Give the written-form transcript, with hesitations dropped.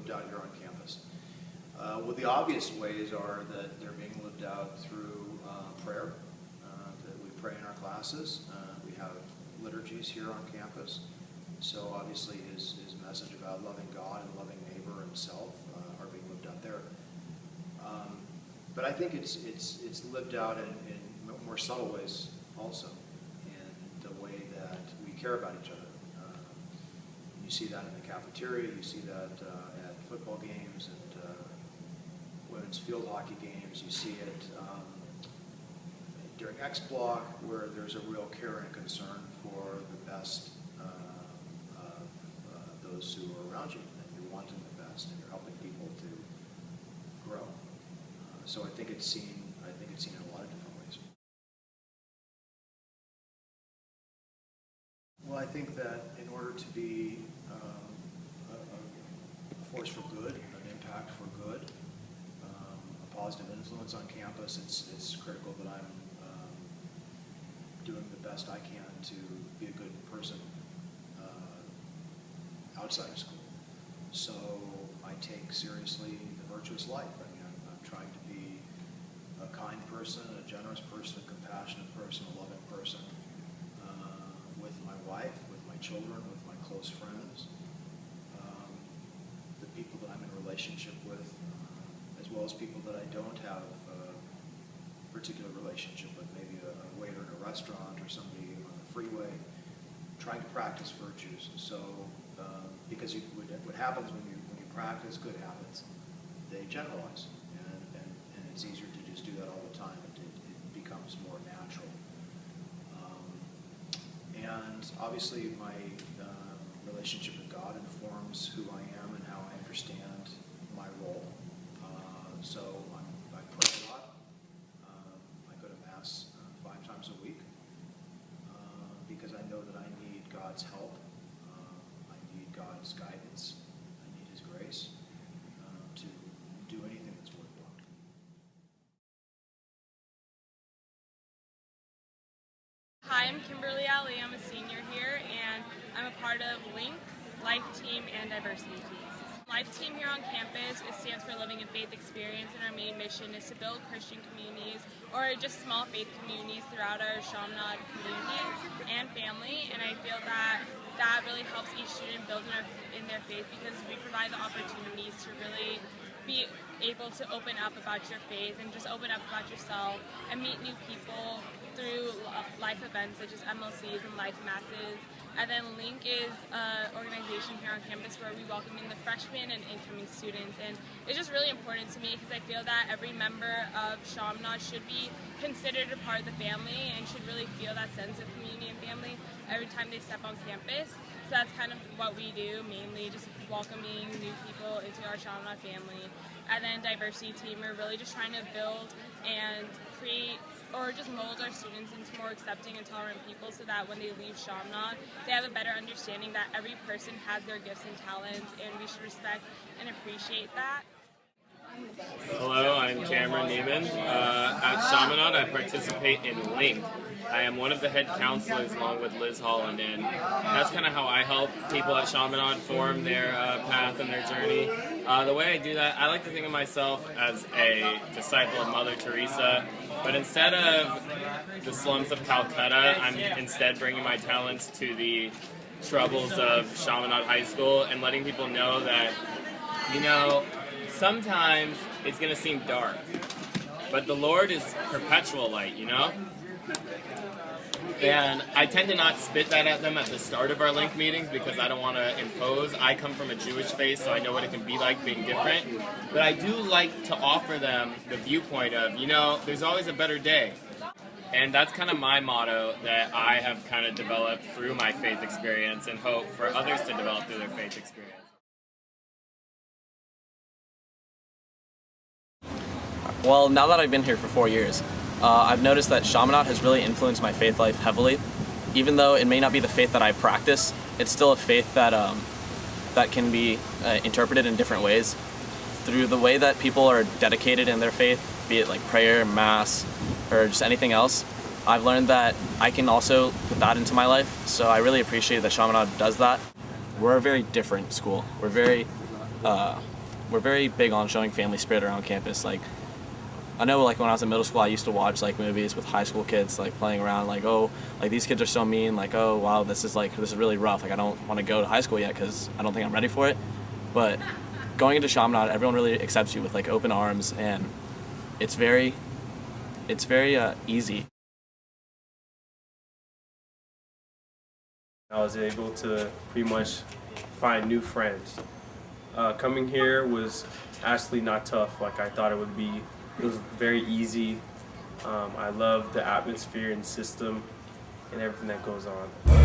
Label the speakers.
Speaker 1: lived out here on campus. Well, the obvious ways are that they're being lived out through prayer, that we pray in our classes. We have liturgies here on campus. So obviously his message about loving God and loving neighbor and self are being lived out there. But I think it's lived out in more subtle ways also, in the way that we care about each other. You see that in the cafeteria, you see that at football games and women's field hockey games, you see it during X Block, where there's a real care and concern for the best of those who are around you, and you're wanting the best, and you're helping people to grow. So I think it's seen in a lot of different ways. Well, I think that in order to be a force for good, an impact for good, a positive influence on campus, it's critical that I'm doing the best I can to be a good person outside of school. So I take seriously the virtuous life. I mean, I'm trying to be a kind person, a generous person, a compassionate person, a loving person with my wife, with my children, with my close friends, the people that I'm in relationship with, as well as people that I don't have a particular relationship with, maybe a waiter in a restaurant or somebody on the freeway, trying to practice virtues. So, because what happens when you practice good habits, they generalize, and it's easier to just do that all the time. It becomes more natural. And obviously my relationship with God informs who I am and how I understand my role. So I pray a lot. I go to Mass 5 times a week because I know that I need God's help. I need God's guidance. I need His grace to do anything that's worthwhile.
Speaker 2: Hi, I'm Kimberly Ali. I'm a senior here, and I'm a part of LINK, Life Team, and Diversity Team. Life Team here on campus stands for Living a Faith Experience, and our main mission is to build Christian communities or just small faith communities throughout our Chaminade community and family. And I feel that really helps each student build in their faith, because we provide the opportunities to really be able to open up about your faith and just open up about yourself and meet new people through life events such as MLCs and life masses. And then LINK is an organization here on campus where we welcome in the freshmen and incoming students. And it's just really important to me because I feel that every member of Chaminade should be considered a part of the family and should really feel that sense of community and family every time they step on campus. So that's kind of what we do, mainly just welcoming new people into our Chaminade family. And then Diversity Team, we're really just trying to build and create or just mold our students into more accepting and tolerant people so that when they leave Chaminade, they have a better understanding that every person has their gifts and talents, and we should respect and appreciate that.
Speaker 3: Hello, I'm Cameron Neiman. At Chaminade, I participate in LINK. I am one of the head counselors along with Liz Holland, and that's kind of how I help people at Chaminade form their path and their journey. The way I do that, I like to think of myself as a disciple of Mother Teresa, but instead of the slums of Calcutta, I'm instead bringing my talents to the troubles of Chaminade High School and letting people know that, sometimes it's going to seem dark, but the Lord is perpetual light, And I tend to not spit that at them at the start of our LINK meetings because I don't want to impose. I come from a Jewish faith, so I know what it can be like being different. But I do like to offer them the viewpoint of, there's always a better day. And that's kind of my motto that I have kind of developed through my faith experience and hope for others to develop through their faith experience.
Speaker 4: Well, now that I've been here for 4 years, I've noticed that Chaminade has really influenced my faith life heavily. Even though it may not be the faith that I practice, it's still a faith that that can be interpreted in different ways. Through the way that people are dedicated in their faith, be it like prayer, mass, or just anything else, I've learned that I can also put that into my life. So I really appreciate that Chaminade does that. We're a very different school. We're very we're very big on showing family spirit around campus. Like, I know, like, when I was in middle school, I used to watch, like, movies with high school kids, like, playing around, like, oh, like, these kids are so mean, like, oh, wow, this is really rough. Like, I don't want to go to high school yet because I don't think I'm ready for it. But going into Chaminade, everyone really accepts you with, like, open arms, and it's very easy.
Speaker 5: I was able to pretty much find new friends. Coming here was actually not tough like I thought it would be. It was very easy. I love the atmosphere and system and everything that goes on.